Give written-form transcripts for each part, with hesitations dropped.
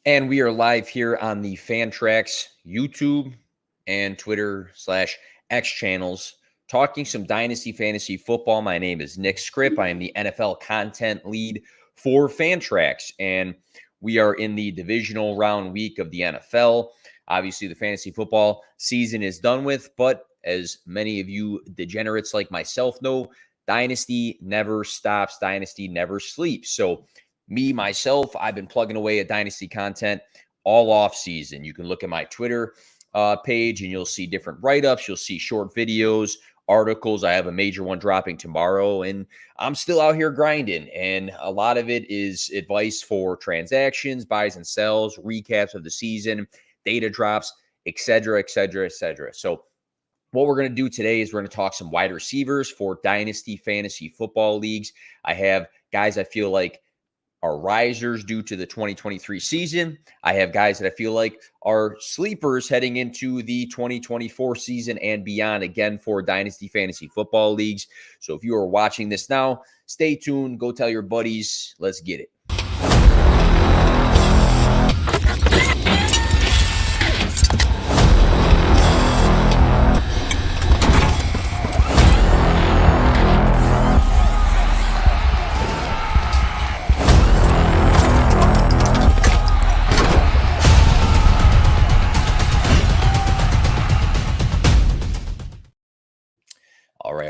And we are live here on the Fantrax YouTube and Twitter/X channels talking some Dynasty Fantasy Football. My name is Nick Scripp. I am the NFL content lead for Fantrax, and we are in the divisional round week of the NFL. Obviously, the fantasy football season is done with, but as many of you degenerates like myself know, Dynasty never stops. Dynasty never sleeps. So myself, I've been plugging away at Dynasty content all off season. You can look at my Twitter page and you'll see different write-ups. You'll see short videos, articles. I have a major one dropping tomorrow, and I'm still out here grinding. And a lot of it is advice for transactions, buys and sells, recaps of the season, data drops, etc., etc., etc. So what we're going to do today is we're going to talk some wide receivers for Dynasty Fantasy Football Leagues. I have guys I feel like are risers due to the 2023 season. I have guys that I feel like are sleepers heading into the 2024 season and beyond, again, for Dynasty Fantasy Football Leagues. So if you are watching this now, stay tuned. Go tell your buddies. Let's get it.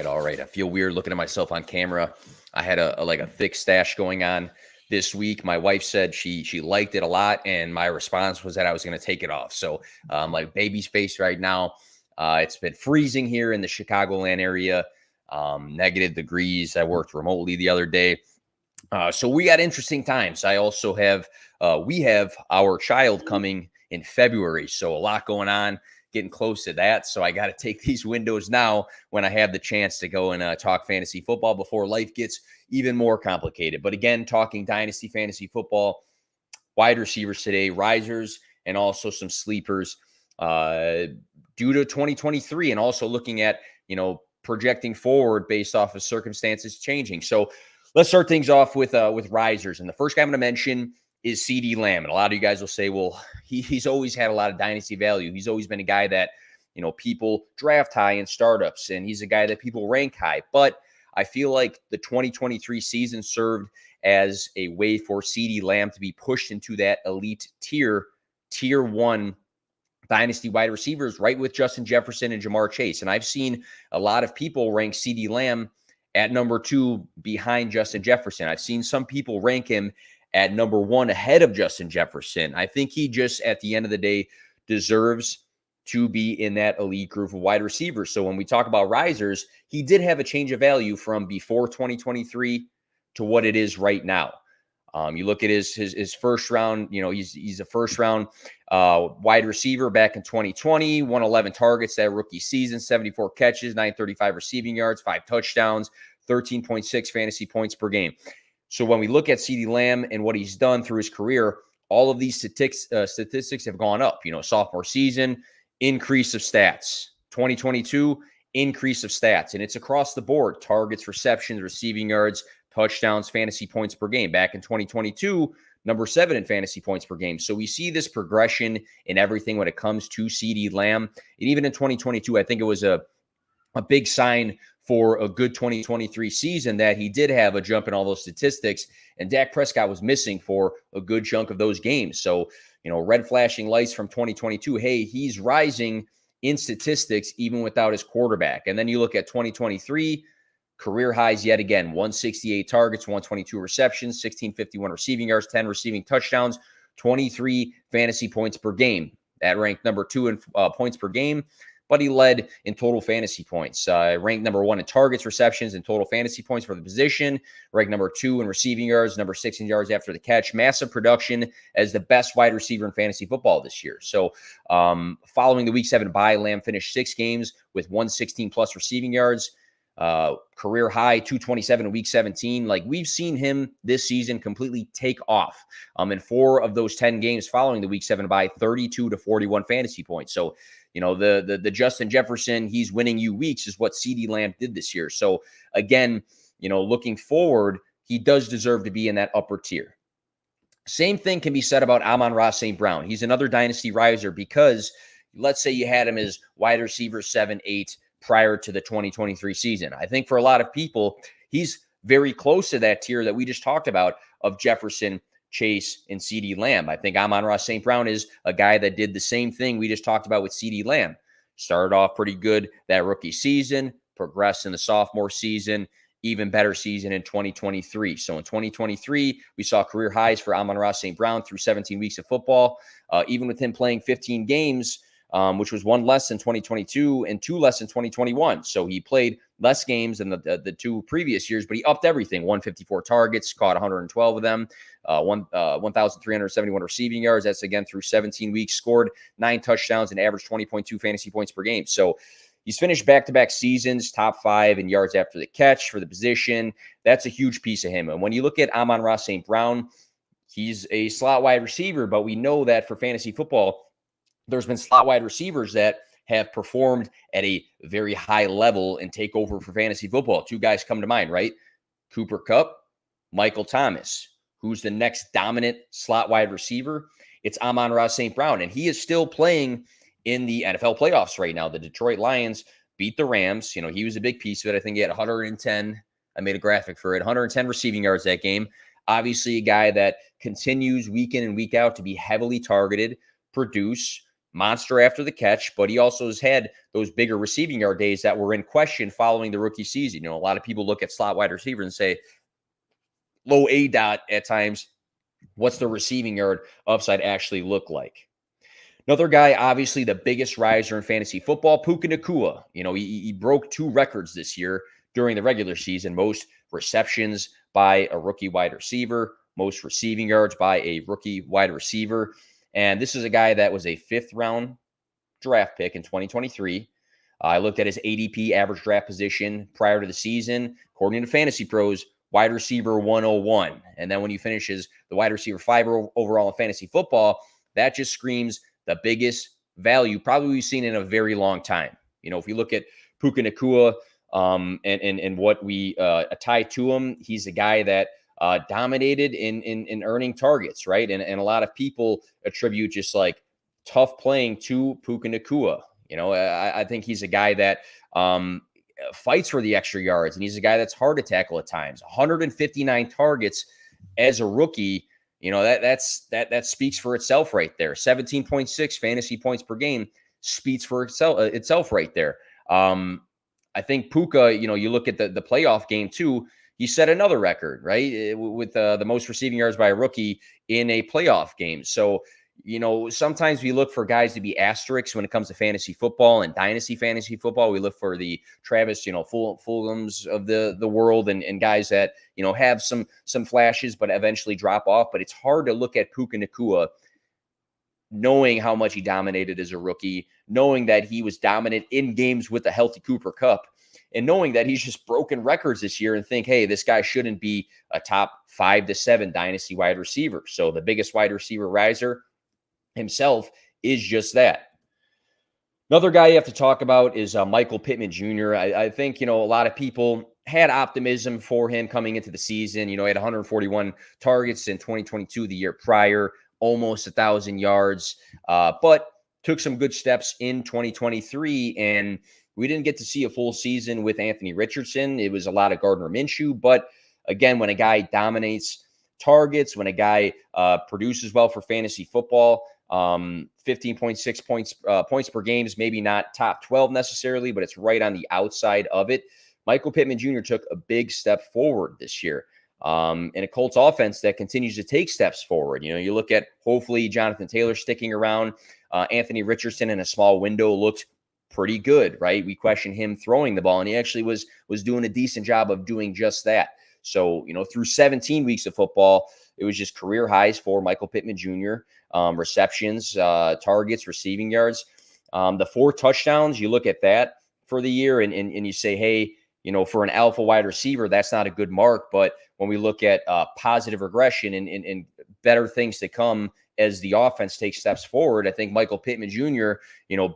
All right. I feel weird looking at myself on camera. I had a thick stash going on this week. My wife said she liked it a lot, and my response was that I was going to take it off. So like baby's face right now. It's been freezing here in the Chicagoland area, negative degrees. I worked remotely the other day. So we got interesting times. I also have, we have our child coming in February. So a lot going on, getting close to that. So I got to take these windows now when I have the chance to go and talk fantasy football before life gets even more complicated. But again, talking Dynasty Fantasy Football, wide receivers today, risers, and also some sleepers due to 2023, and also looking at, projecting forward based off of circumstances changing. So let's start things off with risers. And the first guy I'm going to mention is CeeDee Lamb. And a lot of you guys will say, well, he's always had a lot of dynasty value. He's always been a guy that, people draft high in startups, and he's a guy that people rank high. But I feel like the 2023 season served as a way for CeeDee Lamb to be pushed into that elite tier one dynasty wide receivers, right with Justin Jefferson and Jamar Chase. And I've seen a lot of people rank CeeDee Lamb at number 2 behind Justin Jefferson. I've seen some people rank him at number 1 ahead of Justin Jefferson. I think he just, at the end of the day, deserves to be in that elite group of wide receivers. So when we talk about risers, he did have a change of value from before 2023 to what it is right now. You look at his first round, he's a first round wide receiver back in 2020, 111 targets that rookie season, 74 catches, 935 receiving yards, 5 touchdowns, 13.6 fantasy points per game. So when we look at CeeDee Lamb and what he's done through his career, all of these statistics have gone up. Sophomore season, increase of stats. 2022, increase of stats. And it's across the board: targets, receptions, receiving yards, touchdowns, fantasy points per game. Back in 2022, number 7 in fantasy points per game. So we see this progression in everything when it comes to CeeDee Lamb. And even in 2022, I think it was a big sign for a good 2023 season that he did have a jump in all those statistics, and Dak Prescott was missing for a good chunk of those games. So, red flashing lights from 2022. Hey, he's rising in statistics even without his quarterback. And then you look at 2023, career highs yet again: 168 targets, 122 receptions, 1651 receiving yards, 10 receiving touchdowns, 23 fantasy points per game. That ranked number 2 in points per game, but he led in total fantasy points. Ranked number 1 in targets, receptions, and total fantasy points for the position. Ranked number 2 in receiving yards, number 6 in yards after the catch. Massive production as the best wide receiver in fantasy football this year. So following the Week 7 bye, Lamb finished 6 games with 116-plus receiving yards. Career high 227 in Week 17. Like, we've seen him this season completely take off. In 4 of those 10 games following the Week 7 bye, 32 to 41 fantasy points. So, the Justin Jefferson, he's winning you weeks, is what CeeDee Lamb did this year. So again, looking forward, he does deserve to be in that upper tier. Same thing can be said about Amon-Ra St. Brown. He's another dynasty riser because let's say you had him as wide receiver 7, 8 prior to the 2023 season. I think for a lot of people, he's very close to that tier that we just talked about of Jefferson, Chase, and CeeDee Lamb. I think Amon-Ra St. Brown is a guy that did the same thing we just talked about with CeeDee Lamb. Started off pretty good that rookie season, progressed in the sophomore season, even better season in 2023. So in 2023, we saw career highs for Amon-Ra St. Brown through 17 weeks of football. Even with him playing 15 games, which was one less than 2022 and two less than 2021. So he played less games than the two previous years, but he upped everything. 154 targets, caught 112 of them, 1,371 receiving yards. That's again through 17 weeks, scored 9 touchdowns and averaged 20.2 fantasy points per game. So he's finished back-to-back seasons, top 5 in yards after the catch for the position. That's a huge piece of him. And when you look at Amon-Ra St. Brown, he's a slot wide receiver, but we know that for fantasy football, there's been slot wide receivers that have performed at a very high level and take over for fantasy football. 2 guys come to mind, right? Cooper Kupp, Michael Thomas. Who's the next dominant slot wide receiver? It's Amon-Ra St. Brown, and he is still playing in the NFL playoffs right now. The Detroit Lions beat the Rams. He was a big piece of it. I think he had 110. I made a graphic for it. 110 receiving yards that game. Obviously, a guy that continues week in and week out to be heavily targeted, produce, monster after the catch, but he also has had those bigger receiving yard days that were in question following the rookie season. A lot of people look at slot wide receiver and say, low A dot at times, what's the receiving yard upside actually look like? Another guy, obviously the biggest riser in fantasy football, Puka Nacua. He broke 2 records this year during the regular season: most receptions by a rookie wide receiver, most receiving yards by a rookie wide receiver. And this is a guy that was a 5th-round draft pick in 2023. I looked at his ADP, average draft position, prior to the season. According to Fantasy Pros, wide receiver 101. And then when he finishes the wide receiver 5 overall in fantasy football, that just screams the biggest value probably we've seen in a very long time. If you look at Puka Nacua and what we tie to him, he's a guy that dominated in earning targets, right? And a lot of people attribute just like tough playing to Puka Nacua. I think he's a guy that fights for the extra yards, and he's a guy that's hard to tackle at times. 159 targets as a rookie. That speaks for itself right there. 17.6 fantasy points per game speaks for itself right there. I think Puka, you look at the playoff game too. He set another record, right, with the most receiving yards by a rookie in a playoff game. So, sometimes we look for guys to be asterisks when it comes to fantasy football and dynasty fantasy football. We look for the Travis, Fulghams of the world and guys that, have some flashes but eventually drop off. But it's hard to look at Puka Nacua knowing how much he dominated as a rookie, knowing that he was dominant in games with a healthy Cooper Kupp, and knowing that he's just broken records this year and think, hey, this guy shouldn't be a top 5 to 7 dynasty wide receiver. So the biggest wide receiver riser himself is just that. Another guy you have to talk about is Michael Pittman Jr. I think, a lot of people had optimism for him coming into the season. He had 141 targets in 2022, the year prior, almost 1,000 yards, but took some good steps in 2023. And we didn't get to see a full season with Anthony Richardson. It was a lot of Gardner Minshew. But again, when a guy dominates targets, when a guy produces well for fantasy football, 15.6 points per game is maybe not top 12 necessarily, but it's right on the outside of it. Michael Pittman Jr. took a big step forward this year. And a Colts offense that continues to take steps forward. You look at hopefully Jonathan Taylor sticking around. Anthony Richardson in a small window looked pretty good, right? We questioned him throwing the ball, and he actually was doing a decent job of doing just that. So, through 17 weeks of football, it was just career highs for Michael Pittman Jr. Receptions, targets, receiving yards. The 4 touchdowns, you look at that for the year and you say, hey, for an alpha wide receiver, that's not a good mark. But when we look at positive regression and better things to come as the offense takes steps forward. I think Michael Pittman Jr.,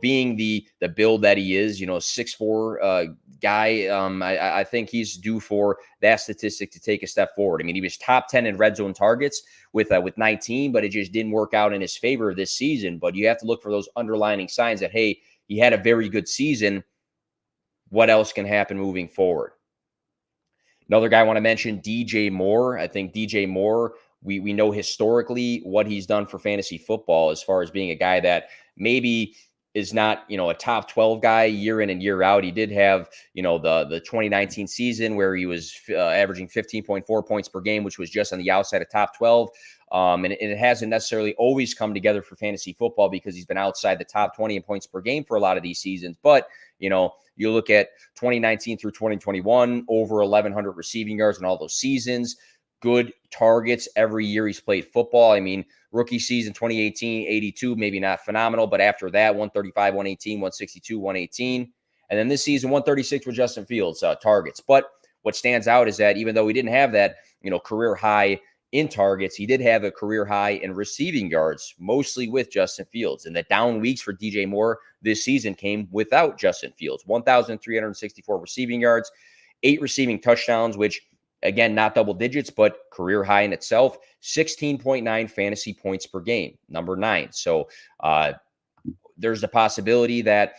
being the build that he is, 6'4" guy, I think he's due for that statistic to take a step forward. I mean, he was top 10 in red zone targets with 19, but it just didn't work out in his favor this season. But you have to look for those underlining signs that, hey, he had a very good season. What else can happen moving forward? Another guy I want to mention, DJ Moore. I think DJ Moore, we know historically what he's done for fantasy football as far as being a guy that maybe is not, a top 12 guy year in and year out. He did have, the 2019 season where he was averaging 15.4 points per game, which was just on the outside of top 12. And it hasn't necessarily always come together for fantasy football because he's been outside the top 20 in points per game for a lot of these seasons. But, you look at 2019 through 2021, over 1,100 receiving yards in all those seasons, good targets every year he's played football. I mean, rookie season 2018, 82, maybe not phenomenal, but after that, 135, 118, 162, 118. And then this season, 136 with Justin Fields targets. But what stands out is that even though he didn't have that, career high in targets, he did have a career high in receiving yards, mostly with Justin Fields. And the down weeks for DJ Moore this season came without Justin Fields. 1,364 receiving yards, 8 receiving touchdowns, which, again, not double digits, but career high in itself. 16.9 fantasy points per game, number 9. So there's the possibility that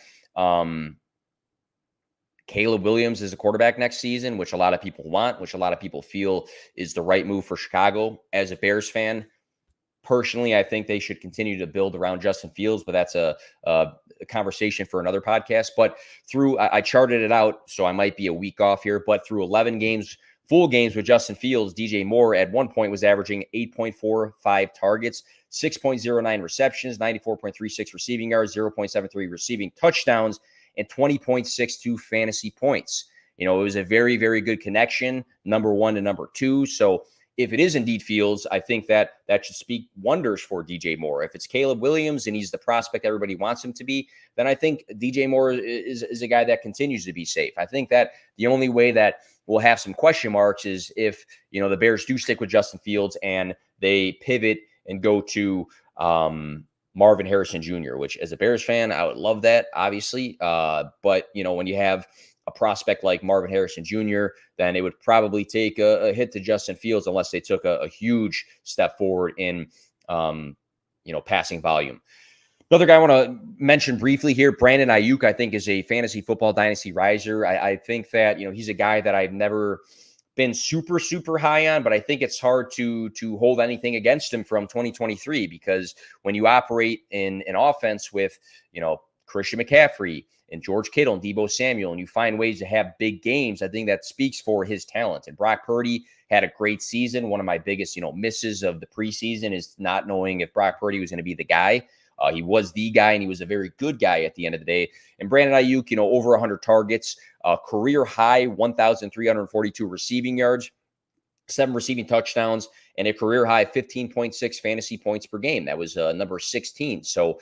Caleb Williams is a quarterback next season, which a lot of people want, which a lot of people feel is the right move for Chicago. As a Bears fan, personally, I think they should continue to build around Justin Fields, but that's a conversation for another podcast. But I charted it out, so I might be a week off here, but through 11 games, full games with Justin Fields, DJ Moore at one point was averaging 8.45 targets, 6.09 receptions, 94.36 receiving yards, 0.73 receiving touchdowns, and 20.62 fantasy points. It was a very, very good connection, number 1 to number 2. So if it is indeed Fields, I think that should speak wonders for DJ Moore. If it's Caleb Williams and he's the prospect everybody wants him to be, then I think DJ Moore is a guy that continues to be safe. I think that the only way that we'll have some question marks is if, the Bears do stick with Justin Fields and they pivot and go to Marvin Harrison Jr., which as a Bears fan, I would love that, obviously. But, when you have a prospect like Marvin Harrison Jr., then it would probably take a hit to Justin Fields unless they took a huge step forward in, passing volume. Another guy I want to mention briefly here, Brandon Ayuk, I think is a fantasy football dynasty riser. I think that, he's a guy that I've never been super, super high on, but I think it's hard to hold anything against him from 2023 because when you operate in an offense with, Christian McCaffrey and George Kittle and Deebo Samuel, and you find ways to have big games, I think that speaks for his talent. And Brock Purdy had a great season. One of my biggest, misses of the preseason is not knowing if Brock Purdy was going to be the guy. He was the guy, and he was a very good guy at the end of the day. And Brandon Ayuk, over 100 targets, career high 1,342 receiving yards, 7 receiving touchdowns, and a career high 15.6 fantasy points per game. That was number 16. So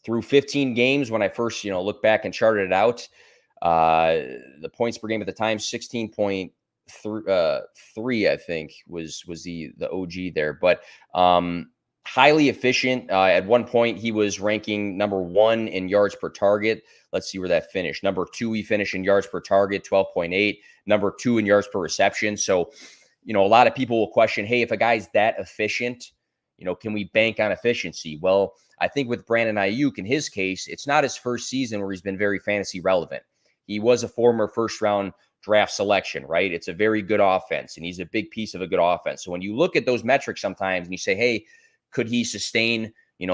through 15 games, when I first looked back and charted it out, the points per game at the time 16.3 I think was the OG there, but highly efficient. At one point, he was ranking number 1 in yards per target. Let's see where that finished. Number 2, he finished in yards per target, 12.8. Number 2 in yards per reception. So, a lot of people will question, hey, if a guy's that efficient, can we bank on efficiency? Well, I think with Brandon Ayuk, in his case, it's not his first season where he's been very fantasy relevant. He was a former first-round draft selection, right? It's a very good offense, and he's a big piece of a good offense. So when you look at those metrics sometimes and you say, hey, could he sustain,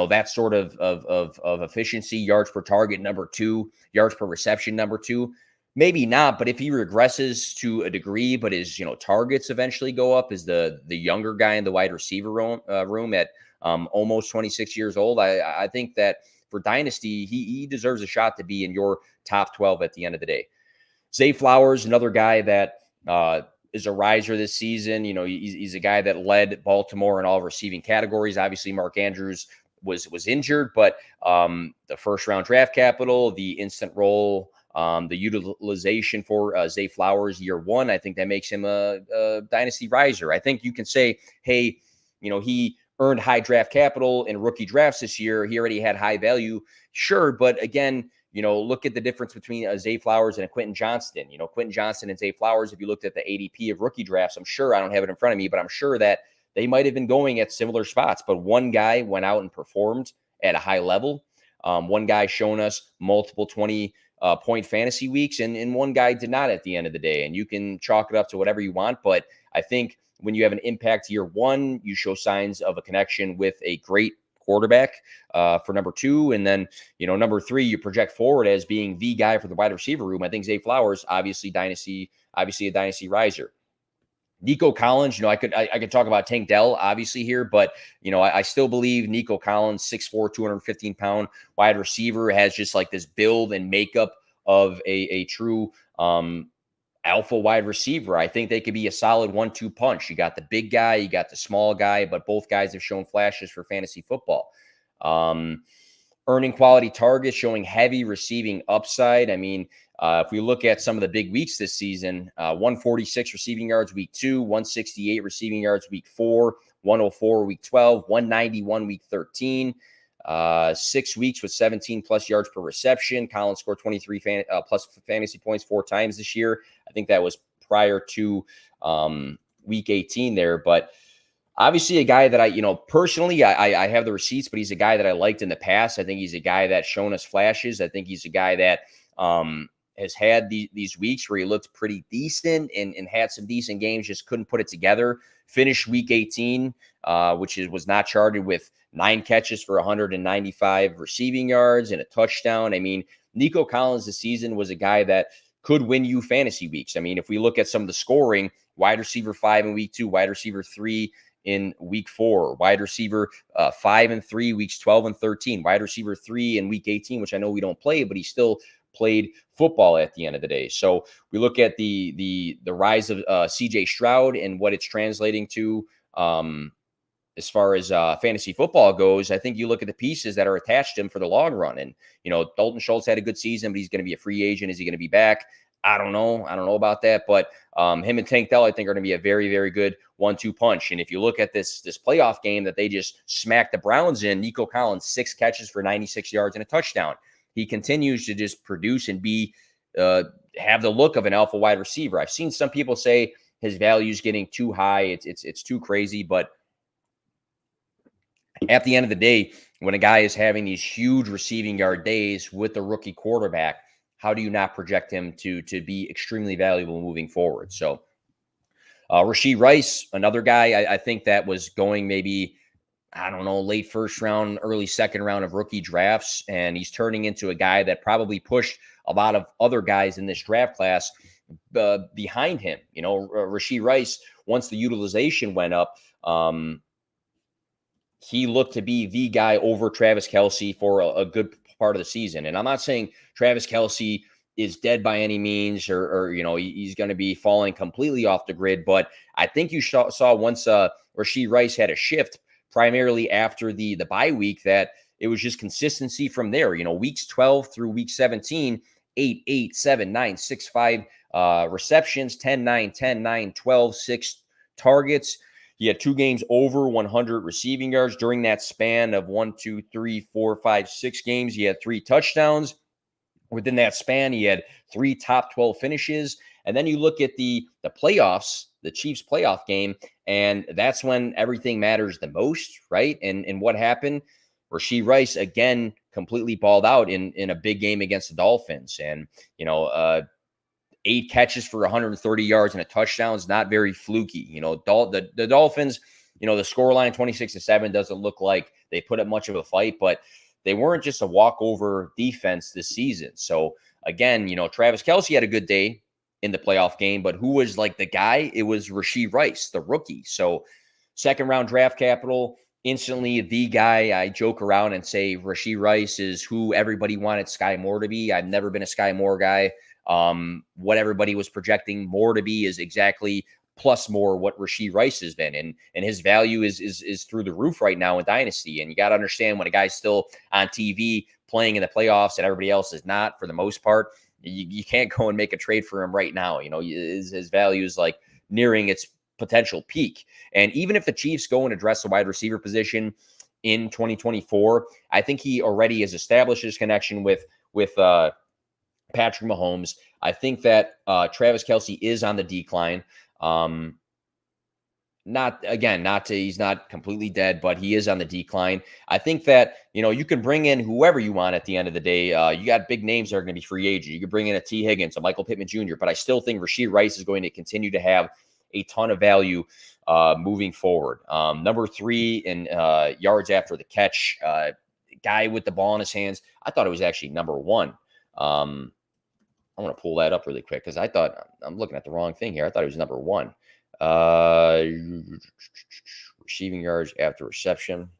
that sort of efficiency, yards per target, number 2, yards per reception, number 2? Maybe not, but if he regresses to a degree, but his, targets eventually go up as the younger guy in the wide receiver room at almost 26 years old, I think that for Dynasty, he deserves a shot to be in your top 12 at the end of the day. Zay Flowers, another guy that is a riser this season. He's a guy that led Baltimore in all receiving categories. Obviously, Mark Andrews was injured, but the first round draft capital, the instant role, the utilization for Zay Flowers year 1, I think that makes him a dynasty riser. I think you can say, hey, he earned high draft capital in rookie drafts this year. He already had high value, sure. But again, look at the difference between Zay Flowers and a Quentin Johnston. Quentin Johnston and Zay Flowers, if you looked at the ADP of rookie drafts, I'm sure, I don't have it in front of me, but I'm sure that they might have been going at similar spots. But one guy went out and performed at a high level. One guy shown us multiple 20-point fantasy weeks, and one guy did not at the end of the day. And you can chalk it up to whatever you want, but I think when you have an impact year one, you show signs of a connection with a great quarterback for number two. And then, number three, you project forward as being the guy for the wide receiver room. I think Zay Flowers, obviously a dynasty riser. Nico Collins, I could talk about Tank Dell obviously here, but I still believe Nico Collins, 6'4", 215-pound wide receiver, has just like this build and makeup of a true alpha wide receiver. I think they could be a solid 1-2 punch. You got the big guy, you got the small guy, but both guys have shown flashes for fantasy football. Earning quality targets, showing heavy receiving upside. I mean, if we look at some of the big weeks this season, 146 receiving yards week 2, 168 receiving yards week 4, 104 week 12, 191 week 13. 6 weeks with 17 plus yards per reception. Collins scored 23 plus fantasy points 4 times this year. I think that was prior to week 18 there. But obviously a guy that personally, I have the receipts, but he's a guy that I liked in the past. I think he's a guy that's shown us flashes. I think he's a guy that has had these weeks where he looked pretty decent and had some decent games, just couldn't put it together. Finished week 18, which was not charted, with 9 catches for 195 receiving yards and a touchdown. I mean, Nico Collins this season was a guy that could win you fantasy weeks. I mean, if we look at some of the scoring, wide receiver 5 in week 2, wide receiver 3 in week 4, wide receiver 5 and 3 weeks 12 and 13, wide receiver 3 in week 18, which I know we don't play, but he still played football at the end of the day. So we look at the rise of CJ Stroud and what it's translating to as far as fantasy football goes. I think you look at the pieces that are attached to him for the long run. And, Dalton Schultz had a good season, but he's going to be a free agent. Is he going to be back? I don't know. I don't know about that. But him and Tank Dell, I think, are going to be a very, very good 1-2 punch. And if you look at this playoff game that they just smacked the Browns in, Nico Collins, 6 catches for 96 yards and a touchdown. He continues to just produce and have the look of an alpha wide receiver. I've seen some people say his value is getting too high. It's too crazy. But at the end of the day, when a guy is having these huge receiving yard days with a rookie quarterback, how do you not project him to be extremely valuable moving forward? So Rashee Rice, another guy, I think that was going maybe, I don't know, late first round, early second round of rookie drafts. And he's turning into a guy that probably pushed a lot of other guys in this draft class behind him. Rashee Rice, once the utilization went up, he looked to be the guy over Travis Kelce for a good part of the season. And I'm not saying Travis Kelce is dead by any means, or he's going to be falling completely off the grid. But I think you saw once Rashee Rice had a shift, primarily after the bye week, that it was just consistency from there. Weeks 12 through week 17, 8, 8, 7, 9, 6, 5 receptions, 10, 9, 10, 9, 12, 6 targets. He had 2 games over 100 receiving yards during that span of 1, 2, 3, 4, 5, 6 games. He had 3 touchdowns. Within that span, he had 3 top 12 finishes. And then you look at the playoffs, the Chiefs playoff game, and that's when everything matters the most, right? And what happened? Rashee Rice, again, completely balled out in a big game against the Dolphins. And, 8 catches for 130 yards and a touchdown is not very fluky. The Dolphins, the scoreline 26-7 doesn't look like they put up much of a fight, but they weren't just a walkover defense this season. So again, Travis Kelce had a good day in the playoff game, but who was like the guy? It was Rashee Rice, the rookie. So second round draft capital, instantly the guy. I joke around and say Rashee Rice is who everybody wanted Sky Moore to be. I've never been a Sky Moore guy. What everybody was projecting Moore to be is exactly plus more what Rashee Rice has been. And his value is through the roof right now in Dynasty. And you got to understand, when a guy's still on TV playing in the playoffs and everybody else is not, for the most part, you can't go and make a trade for him right now. His value is like nearing its potential peak. And even if the Chiefs go and address the wide receiver position in 2024, I think he already has established his connection with Patrick Mahomes. I think that Travis Kelce is on the decline. He's not completely dead, but he is on the decline. I think that, you can bring in whoever you want at the end of the day. You got big names that are going to be free agents. You could bring in a T. Higgins, a Michael Pittman Jr., but I still think Rashee Rice is going to continue to have a ton of value moving forward. Number 3 in yards after the catch, guy with the ball in his hands. I thought it was actually number 1. I'm going to pull that up really quick because I thought I'm looking at the wrong thing here. I thought it was number 1. Receiving yards after reception.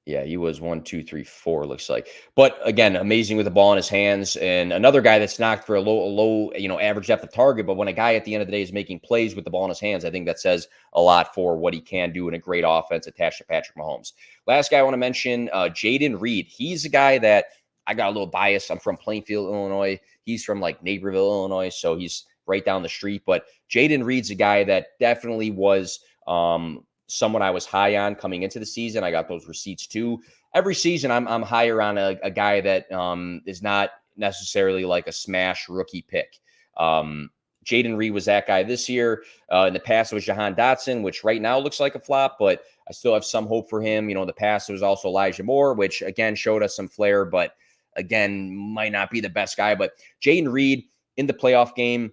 Yeah, he was 1, 2, 3, 4, looks like. But again, amazing with the ball in his hands. And another guy that's knocked for a low, average depth of target. But when a guy at the end of the day is making plays with the ball in his hands, I think that says a lot for what he can do in a great offense attached to Patrick Mahomes. Last guy I want to mention, Jayden Reed. He's a guy that I got a little bias. I'm from Plainfield, Illinois. He's from like Naperville, Illinois. So he's right down the street. But Jayden Reed's a guy that definitely was someone I was high on coming into the season. I got those receipts too. Every season, I'm higher on a guy that is not necessarily like a smash rookie pick. Jayden Reed was that guy this year. In the past, it was Jahan Dotson, which right now looks like a flop, but I still have some hope for him. In the past, it was also Elijah Moore, which again showed us some flair, but again, might not be the best guy. But Jayden Reed in the playoff game,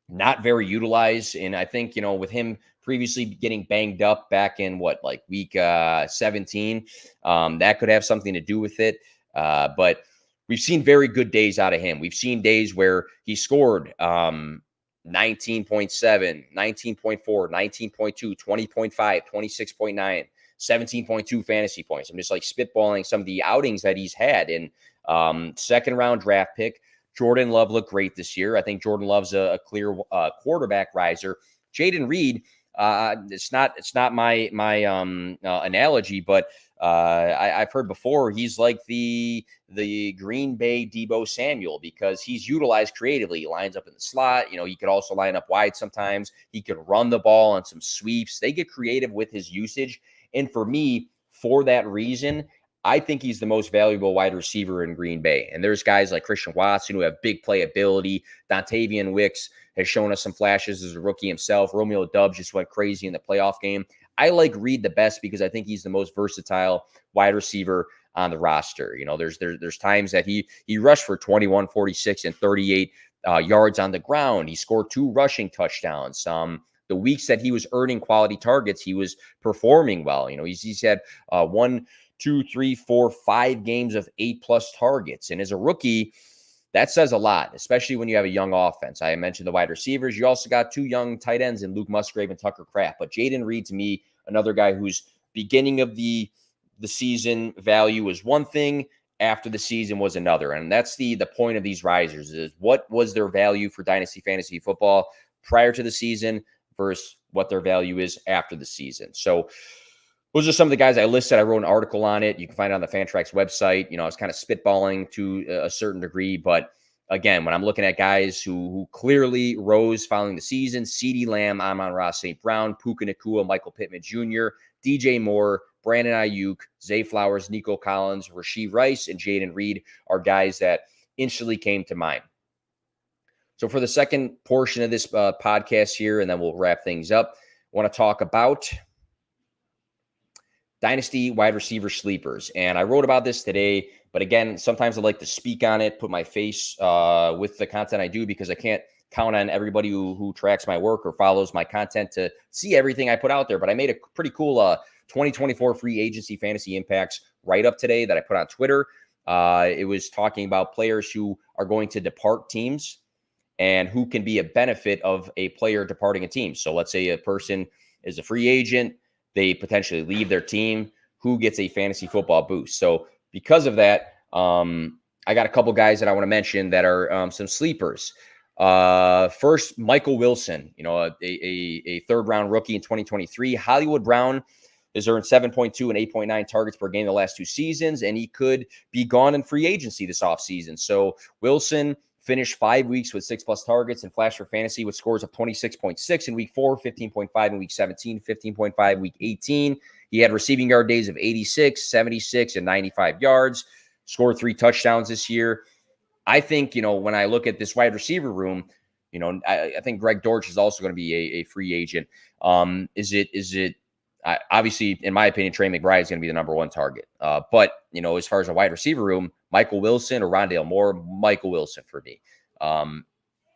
not very utilized. And I think, with him previously getting banged up back in week 17, that could have something to do with it. But we've seen very good days out of him. We've seen days where he scored 19.7, 19.4, 19.2, 20.5, 26.9, 17.2 fantasy points. I'm just spitballing some of the outings that he's had. In second round draft pick, Jordan Love looked great this year. I think Jordan Love's a clear quarterback riser. Jayden Reed, it's not my analogy, but I've heard before he's like the Green Bay Deebo Samuel because he's utilized creatively. He lines up in the slot. He could also line up wide sometimes. He could run the ball on some sweeps. They get creative with his usage. And for me, for that reason, I think he's the most valuable wide receiver in Green Bay. And there's guys like Christian Watson who have big playability. Dontavian Wicks has shown us some flashes as a rookie himself. Romeo Doubs just went crazy in the playoff game. I like Reed the best because I think he's the most versatile wide receiver on the roster. There's times that he rushed for 21, 46, and 38 yards on the ground. He scored 2 rushing touchdowns. The weeks that he was earning quality targets, he was performing well. He's had 1, 2, 3, 4, 5 games of 8+ targets. And as a rookie, that says a lot, especially when you have a young offense. I mentioned the wide receivers. You also got 2 young tight ends in Luke Musgrave and Tucker Kraft. But Jayden Reed, to me, another guy whose beginning of the season value was one thing, after the season was another. And that's the point of these risers is what was their value for Dynasty Fantasy Football prior to the season versus what their value is after the season. So those are some of the guys I listed. I wrote an article on it. You can find it on the Fantrax website. I was kind of spitballing to a certain degree. But again, when I'm looking at guys who clearly rose following the season, CeeDee Lamb, Amon-Ra St. Brown, Puka Nacua, Michael Pittman Jr., DJ Moore, Brandon Ayuk, Zay Flowers, Nico Collins, Rashee Rice, and Jayden Reed are guys that instantly came to mind. So for the second portion of this podcast here, and then we'll wrap things up, I want to talk about Dynasty wide receiver sleepers. And I wrote about this today, but again, sometimes I like to speak on it, put my face with the content I do because I can't count on everybody who tracks my work or follows my content to see everything I put out there. But I made a pretty cool 2024 free agency fantasy impacts write-up today that I put on Twitter. It was talking about players who are going to depart teams and who can be a benefit of a player departing a team. So let's say a person is a free agent, they potentially leave their team, who gets a fantasy football boost. So because of that, I got a couple guys that I want to mention that are some sleepers. First, Michael Wilson, a third-round rookie in 2023. Hollywood Brown has earned 7.2 and 8.9 targets per game the last 2 seasons, and he could be gone in free agency this offseason. So Wilson, finished 5 weeks with 6+ targets and flash for fantasy with scores of 26.6 in week 4, 15.5 in week 17, 15.5 week 18. He had receiving yard days of 86, 76, and 95 yards, scored 3 touchdowns this year. I think, when I look at this wide receiver room, I think Greg Dortch is also going to be a free agent. Obviously, in my opinion, Trey McBride is going to be the number 1 target. But, as far as a wide receiver room, Michael Wilson or Rondale Moore, Michael Wilson for me.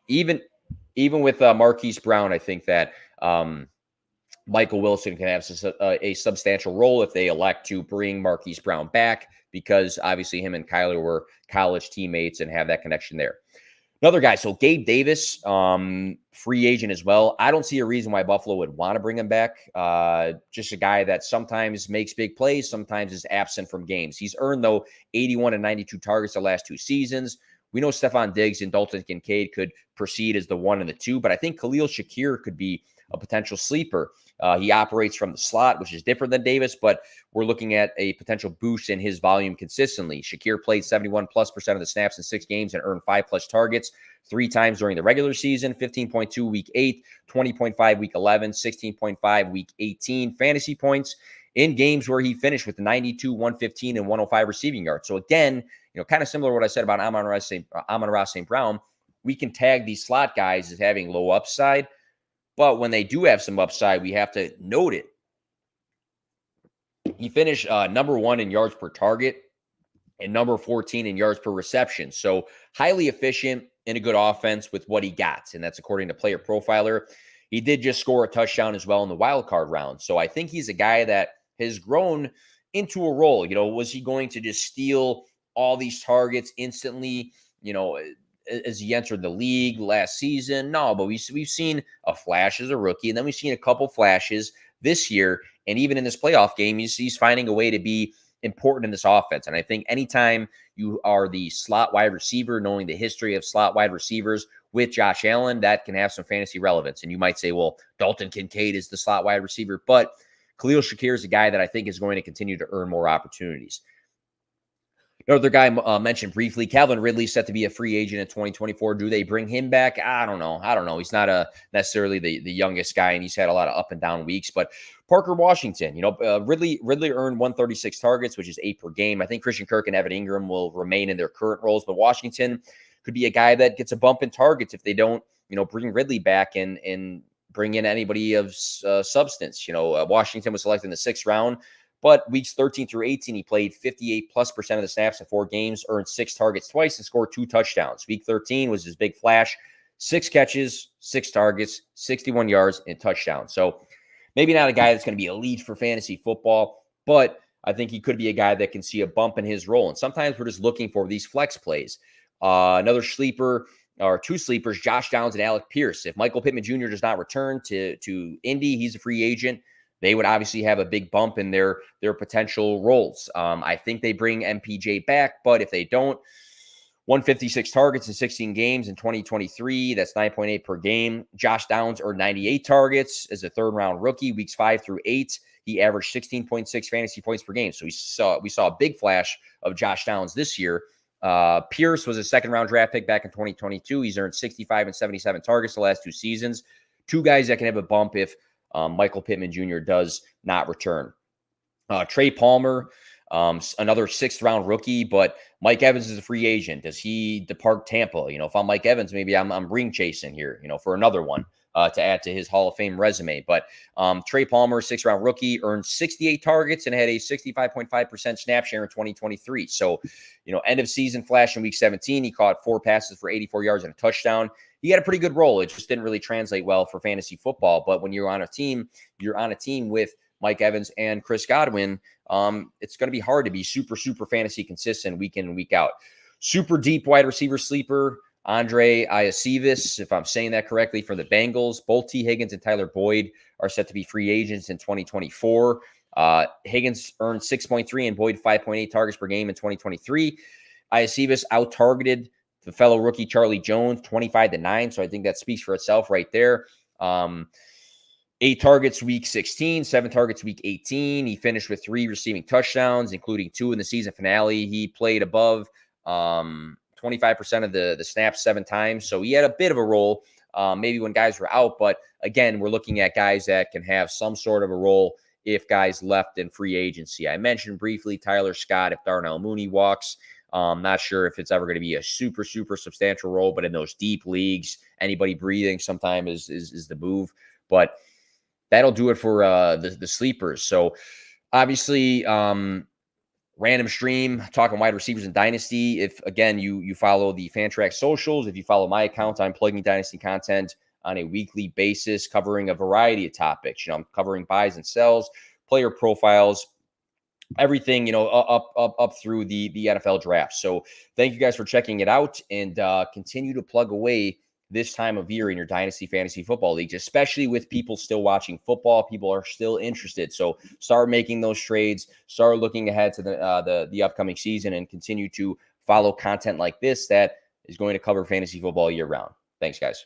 Even with Marquise Brown, I think that Michael Wilson can have a substantial role if they elect to bring Marquise Brown back, because obviously him and Kyler were college teammates and have that connection there. Another guy, so Gabe Davis, free agent as well. I don't see a reason why Buffalo would want to bring him back. Just a guy that sometimes makes big plays, sometimes is absent from games. He's earned, though, 81 and 92 targets the last 2 seasons. We know Stephon Diggs and Dalton Kincaid could proceed as the 1 and the 2, but I think Khalil Shakir could be a potential sleeper. He operates from the slot, which is different than Davis, but we're looking at a potential boost in his volume consistently. Shakir played 71+% of the snaps in 6 games and earned 5+ targets 3 times during the regular season, 15.2 week 8, 20.5 week 11, 16.5 week 18 fantasy points in games where he finished with 92, 115, and 105 receiving yards. So again, kind of similar to what I said about Amon-Ra St. Brown, we can tag these slot guys as having low upside, but when they do have some upside, we have to note it. He finished number 1 in yards per target and number 14 in yards per reception. So highly efficient in a good offense with what he got. And that's according to Player Profiler. He did just score a touchdown as well in the wild card round. So I think he's a guy that has grown into a role. Was he going to just steal all these targets instantly, as he entered the league last season? No, but we've seen a flash as a rookie, and then we've seen a couple flashes this year. And even in this playoff game, he's finding a way to be important in this offense. And I think anytime you are the slot wide receiver, knowing the history of slot wide receivers with Josh Allen, that can have some fantasy relevance. And you might say, well, Dalton Kincaid is the slot wide receiver, but Khalil Shakir is a guy that I think is going to continue to earn more opportunities. Another guy mentioned briefly, Calvin Ridley, set to be a free agent in 2024. Do they bring him back? I don't know. He's not necessarily the youngest guy, and he's had a lot of up and down weeks. But Parker Washington, Ridley earned 136 targets, which is 8 per game. I think Christian Kirk and Evan Ingram will remain in their current roles, but Washington could be a guy that gets a bump in targets if they don't, bring Ridley back and bring in anybody of substance. Washington was selected in the 6th round. But weeks 13 through 18, he played 58+% of the snaps in 4 games, earned 6 targets twice, and scored 2 touchdowns. Week 13 was his big flash: 6 catches, 6 targets, 61 yards, and touchdown. So maybe not a guy that's going to be elite for fantasy football, but I think he could be a guy that can see a bump in his role. And sometimes we're just looking for these flex plays. Another sleeper, or 2 sleepers, Josh Downs and Alec Pierce. If Michael Pittman Jr. does not return to Indy, he's a free agent. They would obviously have a big bump in their potential roles. I think they bring MPJ back, but if they don't, 156 targets in 16 games in 2023, that's 9.8 per game. Josh Downs earned 98 targets as a 3rd-round rookie. Weeks 5 through 8, he averaged 16.6 fantasy points per game. So we saw a big flash of Josh Downs this year. Pierce was a 2nd-round draft pick back in 2022. He's earned 65 and 77 targets the last 2 seasons. 2 guys that can have a bump if Michael Pittman Jr. does not return. Trey Palmer, another 6th-round rookie, but Mike Evans is a free agent. Does he depart Tampa? If I'm Mike Evans, maybe I'm ring chasing here, for another one to add to his Hall of Fame resume. But Trey Palmer, 6th-round rookie, earned 68 targets and had a 65.5% snap share in 2023. So, end of season flash in week 17, he caught 4 passes for 84 yards and a touchdown. He had a pretty good role. It just didn't really translate well for fantasy football. But when you're on a team with Mike Evans and Chris Godwin, it's going to be hard to be super fantasy consistent week in and week out. Super deep wide receiver sleeper, Andre Iosivas, if I'm saying that correctly, for the Bengals. Both T. Higgins and Tyler Boyd are set to be free agents in 2024. Higgins earned 6.3 and Boyd 5.8 targets per game in 2023. Iosivas out-targeted the fellow rookie Charlie Jones, 25-9. So I think that speaks for itself right there. 8 targets week 16, 7 targets week 18. He finished with 3 receiving touchdowns, including 2 in the season finale. He played above 25% of the snaps 7 times. So he had a bit of a role, maybe when guys were out. But again, we're looking at guys that can have some sort of a role if guys left in free agency. I mentioned briefly Tyler Scott if Darnell Mooney walks. Not sure if it's ever going to be a super, super substantial role, but in those deep leagues, anybody breathing sometimes is the move. But that'll do it for the sleepers. So obviously, random stream talking wide receivers in Dynasty. If again you follow the Fantrax socials, if you follow my account, I'm plugging Dynasty content on a weekly basis, covering a variety of topics. I'm covering buys and sells, player profiles, everything, up through the NFL draft. So thank you guys for checking it out, and continue to plug away this time of year in your Dynasty Fantasy Football Leagues, especially with people still watching football. People are still interested. So start making those trades, start looking ahead to the upcoming season, and continue to follow content like this that is going to cover fantasy football year round. Thanks, guys.